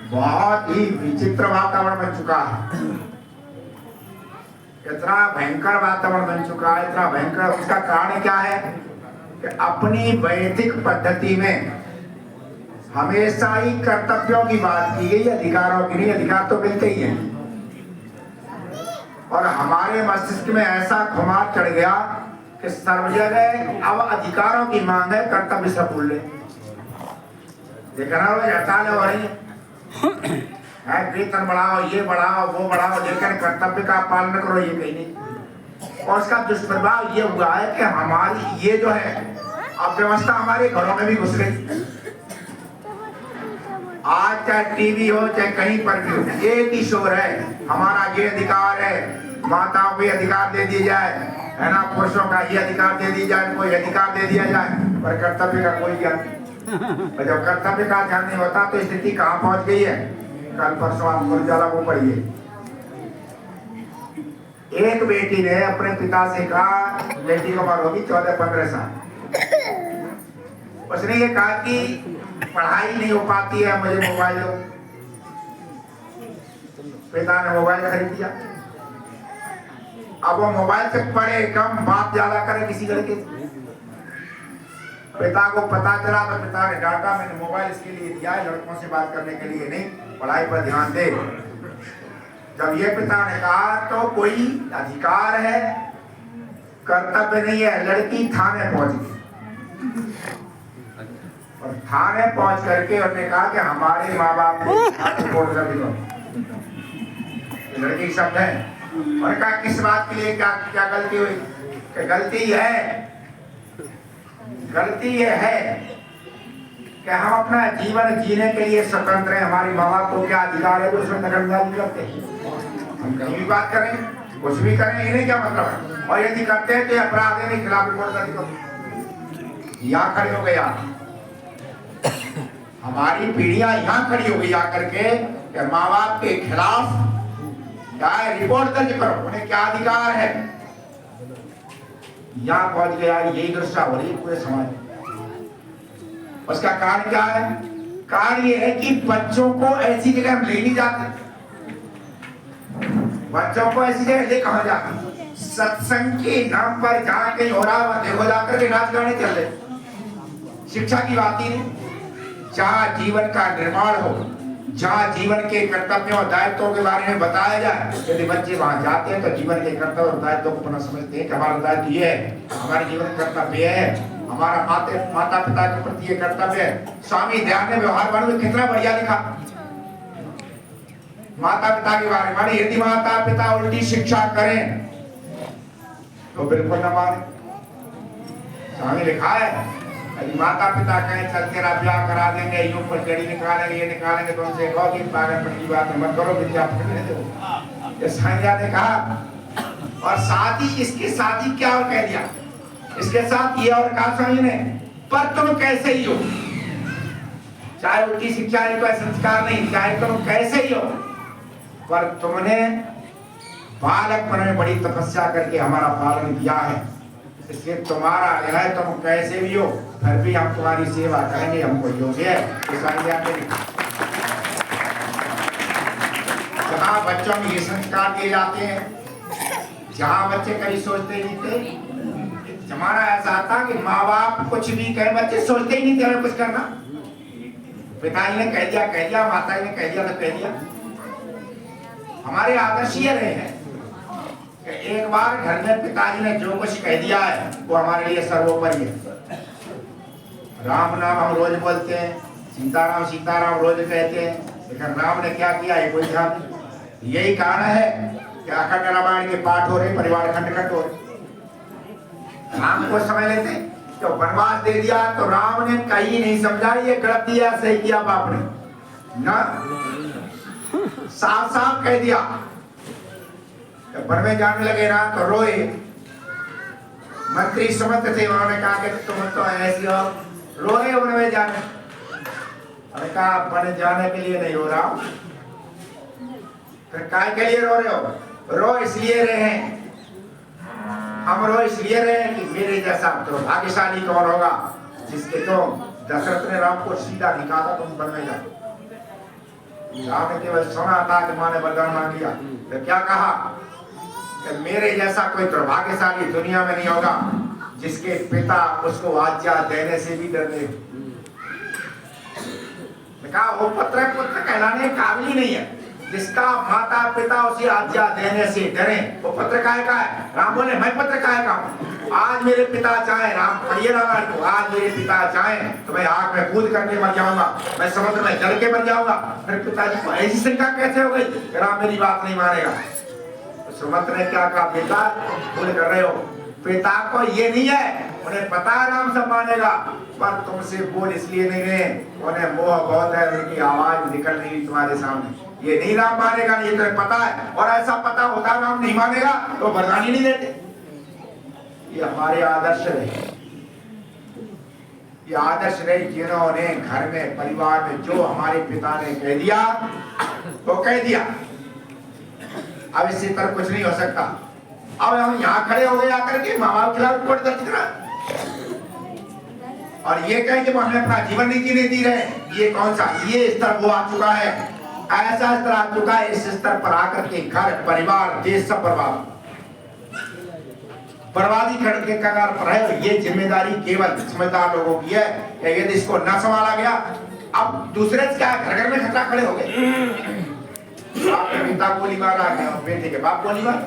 बहुत ही विचित्र वातावरण बन चुका है। इतना भयंकर वातावरण बन चुका है, इतना भयंकर। उसका कारण क्या है कि अपनी वैदिक पद्धति में हमेशा ही कर्तव्यों की बात की गई, अधिकारों की नहीं। अधिकार तो मिलते ही हैं, और हमारे मस्तिष्क में ऐसा खुमार चढ़ गया कि सर्व जगह अब अधिकारों की मांग है, कर्तव्य सब भूल ले। देखना रोज हड़ताल हो रही है, वेतन बढ़ाओ, ये बढ़ाओ, वो बढ़ाओ, लेकिन कर्तव्य का पालन करो, ये कहीं नहीं। और उसका दुष्प्रभाव ये हुआ है कि हमारी ये जो है अव्यवस्था हमारे घरों में भी घुस गई। आज चाहे टीवी हो चाहे कहीं पर भी हो, एक ही शोर है, हमारा ये अधिकार है, माताओं को अधिकार दे दी जाए, है ना, पुरुषों का ये अधिकार दे दी जाए, कोई अधिकार दे दिया जाए, पर कर्तव्य का कोई ज्ञान नहीं। जब कर्तव्य का ध्यान नहीं होता तो स्थिति कहाँ पहुंच गई है। कल परसों आप गुरुद्वारा वो पढ़िए, एक बेटी ने अपने पिता से कहा, बेटी को उम्र होगी 14-15 साल, उसने ये कहा कि पढ़ाई नहीं हो पाती है, मुझे मोबाइल दो। पिता ने मोबाइल खरीद दिया। अब वो मोबाइल से पढ़े कम, बात ज्यादा करे किसी लड़के से। पिता को पता चला तो पिता ने डांटा, मैंने मोबाइल इसके लिए दिया है, लड़कों से बात करने के लिए नहीं, पढ़ाई पर ध्यान दे। जब ये पिता ने कहा तो कोई अधिकार है, कर्तव्य नहीं है। लड़की थाने पहुंच गई, और थाने पहुंच करके उन्होंने कहा कि हमारे माँ बाप को रिपोर्ट कर दो। लड़की शब्द है, और कहा किस बात के लिए, क्या क्या गलती हुई? कि गलती ये है कि हम अपना जीवन जीने के लिए स्वतंत्र हैं। हमारी माँ बाप को क्या अधिकार है जो उसमें दखलंदाजी करते हैं? हम कहीं भी बात करें, कुछ भी करें, इन्हें क्या मतलब है? और यदि करते हैं तो अपराध है, खिलाफ रिपोर्ट कर दो। यहाँ खड़े हो गए, हमारी पीढ़ियां यहाँ खड़ी हो गई आकर के माँ बाप के खिलाफ क्या है, रिपोर्ट दर्ज करो, उन्हें क्या अधिकार है। यहाँ पहुंच गया, यही दृष्टा हो रही है पूरे समाज में। उसका कारण क्या है? कारण ये है कि बच्चों को ऐसी जगह हम ले नहीं जाते। बच्चों को ऐसी जगह ले कहां जाते? सत्संग के नाम पर जहां कहीं हो रहा है देखो जाकर के नाच गाने चल रहे। शिक्षा की बात ही नहीं। जहाँ जीवन का निर्माण हो, जहाँ जीवन के कर्तव्यों और दायित्वों के बारे में बताया जाए, यदि बच्चे वहां जाते हैं तो जीवन के कर्तव्य और दायित्वों को पुनः समझते हैं कि हमारा दायित्व ये है, हमारे जीवन कर्तव्य है, हमारा माता पिता के प्रति ये कर्तव्य है। स्वामी ध्यान ने व्यवहार वालों में कितना बढ़िया लिखा माता पिता के बारे में। माने यदि माता पिता उल्टी शिक्षा करें तो बिल्कुल न माने। स्वामी लिखा है, यदि माता पिता कहें चल तेरा ब्याह करा देंगे, यूं पर जड़ी निकालेंगे, ये निकालेंगे, तो उनसे कहो कि पागलपन की बात मत करो, विद्या पढ़ने दो। ये साईं ने कहा। और साथ ही इसके साथ ही क्या और कह दिया, इसके साथ ये और कहा स्वामी ने, पर तुम कैसे ही हो, चाहे उनकी शिक्षा है, कोई संस्कार नहीं, चाहे तुम कैसे ही हो, पर तुमने बालकपन में बड़ी तपस्या करके हमारा पालन किया है, इसलिए तुम्हारा है, तुम कैसे भी हो फिर भी हम तुम्हारी सेवा करेंगे, हमको योग्य है। जहाँ बच्चों में ये संस्कार दिए जाते हैं, जहाँ बच्चे कभी सोचते नहीं थे। जमाना ऐसा था कि माँ बाप कुछ भी कहे, बच्चे सोचते ही नहीं थे हमें कुछ करना। पिताजी ने कह दिया, माता ने कह दिया तो कह दिया। हमारे आदर्श ये रहे हैं कि एक बार घर में पिताजी ने जो कुछ कह दिया है वो हमारे लिए सर्वोपरि है। राम नाम हम रोज बोलते हैं, सीताराम रोज कहते हैं, लेकिन राम ने क्या किया है कोई ध्यान नहीं। यही कारण है कि अखंड रामायण के पाठ हो रहे, परिवार खंड खंड हो रहे। राम को समझ लेते, तो वनवास दे दिया तो राम ने कहीं नहीं समझा ये गलत दिया, सही किया बाप ने ना, साफ साफ कह दिया। वन में जाने लगे ना तो रोए। मंत्री समझते थे, उन्होंने कहा कि तुम तो ऐसी हो, रोए वन में जाने। अरे कहा वन जाने के लिए नहीं रो रहा हूं, फिर काय के लिए रो रहे हो? रो इसलिए रहे हैं, हम रो इसलिए रहे कि मेरे जैसा तो भाग्यशाली कौन होगा जिसके तो दशरथ ने राम को सीधा निकाला, तुम वन में जाओ। राम ने केवल सुना था कि माँ ने वरदान मांग लिया, तो क्या कहा कि मेरे जैसा कोई दुर्भाग्यशाली दुनिया में नहीं होगा जिसके पिता उसको आज्ञा देने से भी डरते हो। कहा वो पुत्र कहलाने काबिल ही नहीं है, जिसका माता पिता उसे आज्ञा देने से डरे वो पुत्र काय का है। राम बोले मैं पुत्र काय का हूँ। आज मेरे पिता चाहे, राम पढ़िए रामायण को, आज मेरे पिता चाहे तो मैं आग में कूद करके मर जाऊंगा, मैं समुद्र में जल के मर जाऊंगा। मेरे पिताजी को ऐसी शंका कैसे हो गई कि राम मेरी बात नहीं मानेगा। तो सुमंत ने क्या कहा, बेटा भूल कर रहे हो, पिता को ये नहीं है, उन्हें पता है राम सब मानेगा, पर तुमसे बोल इसलिए नहीं रहे, उन्हें मोह बहुत है, उनकी आवाज निकल नहीं तुम्हारे सामने। ये नहीं राम मानेगा, नहीं तुम्हें पता है, और ऐसा पता होता राम नहीं मानेगा तो वरदान ही नहीं देते। ये हमारे आदर्श रहे, ये आदर्श रहे जिन्होंने घर में परिवार में जो हमारे पिता ने कह दिया वो कह दिया। अब इससे तर कुछ नहीं हो सकता। अब हम यहाँ खड़े हो गए आकर के माँ बाप के खिलाफ रिपोर्ट दर्ज करा और ये कहें कि वो हमें अपना जीवन नहीं जीने दी रहे, ये कौन सा, ये स्तर वो आ चुका है, ऐसा स्तर आ चुका है। इस स्तर पर आकर के घर परिवार देश सब बर्बादी के कगार पर है। ये जिम्मेदारी केवल समझदार लोगों की है कि यदि इसको न संभाला गया, अब दूसरे से क्या घर घर में खतरा खड़े हो गए। आपके पिता गोली मारा है, बेटे के बाप गोली मारा,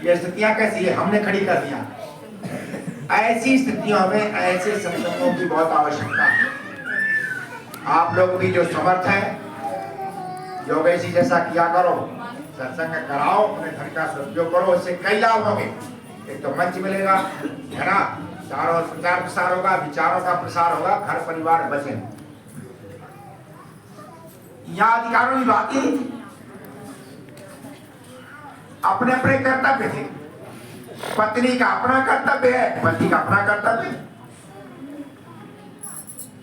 ये स्थितियां कैसी है, हमने खड़ी कर दिया। ऐसी स्थितियों में ऐसे सत्संगों की बहुत आवश्यकता है। आप लोग भी जो समर्थ है योगेशी जैसा किया करो, सत्संग कराओ, अपने धन का सदुपयोग करो, इससे कई लाभ होंगे। एक तो मंच मिलेगा, है ना, चारों प्रचार प्रसार होगा, विचारों का प्रसार होगा, घर परिवार बचे। यहाँ अधिकारों की बात ही अपने अपने कर्तव्य थे। पत्नी का अपना कर्तव्य है, पति का अपना कर्तव्य है।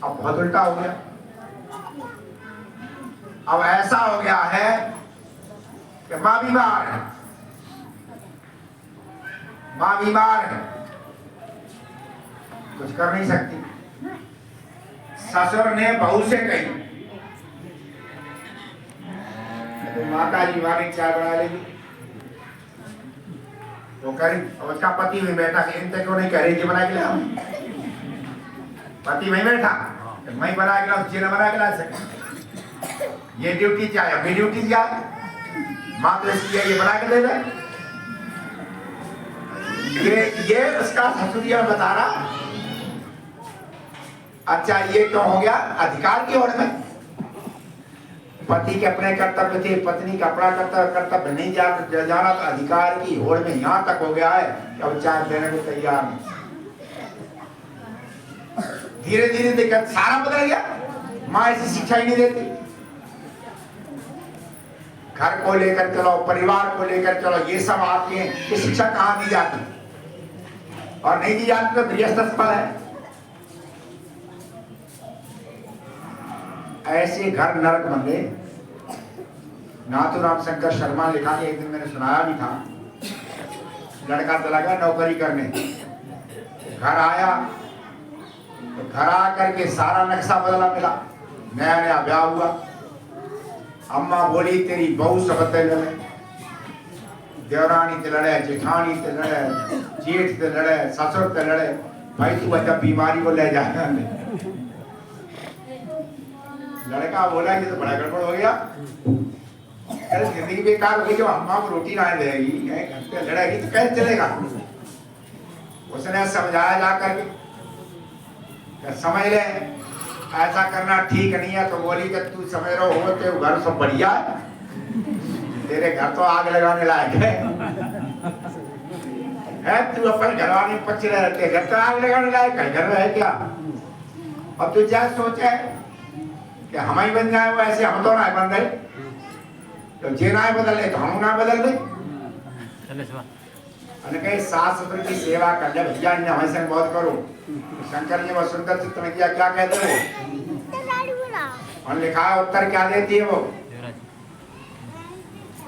अब बहुत उल्टा हो गया। अब ऐसा हो गया है कि मां बीमार है, मां बीमार है, कुछ कर नहीं सकती। ससुर ने बहू से कही तो माता जी वाली चाय बना लेगी, वो करी। और उसका पति भी बैठा कि इनसे क्यों नहीं कह रही थी बना के लाओ। पति वहीं बैठा, मैं बना के लाऊं, जीना बना के ला सके। ये ड्यूटी क्या है, मेरी ड्यूटी क्या है, माँ तो इसलिए ये बना के दे दे। ये उसका ससुरिया बता रहा। अच्छा ये क्यों हो गया, अधिकार की ओर में। पति के अपने कर्तव्य थे, पत्नी का अपना कर्तव्य नहीं जाना, तो अधिकार की होड़ में यहाँ तक हो गया है कि अब चाय देने को तैयार नहीं। धीरे धीरे दिक्कत सारा बदल गया। माँ ऐसी शिक्षा ही नहीं देती। घर को लेकर चलो, परिवार को लेकर चलो, ये सब आपके ये शिक्षा कहाँ दी जाती, और नहीं दी जाती तो गृहस्थ फल है। ऐसे घर नरक बन गए। नाथुराम शंकर शर्मा लिखा के एक दिन मैंने सुनाया भी था। लड़का चला गया नौकरी करने, घर आया तो घर आकर के सारा नक्शा बदला मिला। नया नया ब्याह हुआ। अम्मा बोली तेरी बहू सब लड़े, देवरानी ते लड़े, जेठानी ते लड़े, जेठ ते लड़े, ससुर ते लड़े। भाई तू जब बीमारी को ले जाए। लड़का बोला कि तो बड़ा गड़बड़ हो गया, अरे जिंदगी बेकार हो गई, जो अम्मा को रोटी ना देगी, घर पे लड़ेगी तो कैसे चलेगा। उसने समझाया जाकर के समझ ले ऐसा करना ठीक नहीं है। तो बोली कि तू समझ रहा हो तो घर सब बढ़िया है, तेरे घर तो आग लगाने लायक है। तू अपन घरवाली पच रहे, घर तो आग लगाने लायक है, घर में है क्या। अब तू क्या सोचे कि हम ही बन जाए, वो ऐसे हम तो ना बन गए, तो जे ना बदल तो हम ना बदल गए। कहीं सास ससुर की सेवा कर ले भैया, इन्हें हमेशा बहुत करो। शंकर जी बहुत सुंदर चित्त में किया, क्या कहते हो, और लिखा है उत्तर क्या देती है वो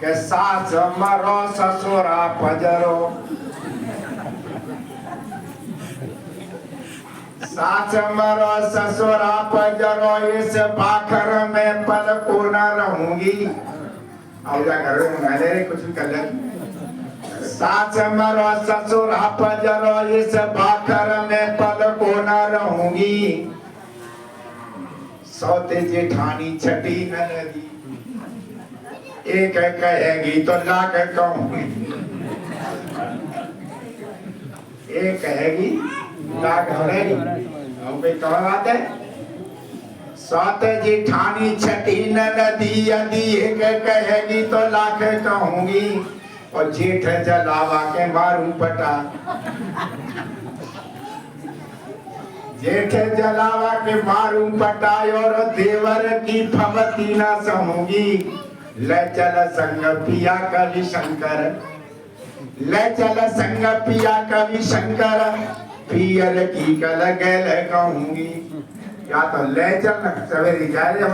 कि सास मरो ससुरा पजरो, सास मरो ससुरा पजरो इस भाखर में पल को न रहूंगी। अब जा कर रहे कुछ भी कर ले। सास मरो ससुरा पजरो इस भाखर में पल को न रहूंगी। सौते जेठानी छठी ननदी एक कहेगी तो लाख कहूंगी। एक कहेगी लाख कहेगी। अब भाई कौन बात है? सौते जेठानी छठी ननदी यदि एक कहेगी तो लाख कहूंगी। और जेठ जलावा के मारू पटा। जेठ जलावा के मारू पटाई और देवर की फमती न सहूंगी। ले चल संग पिया कवि शंकर। ले चल संग पिया कवि शंकर। पियर की कल गैल कहूंगी। या तो ले चल सवेरे जाए या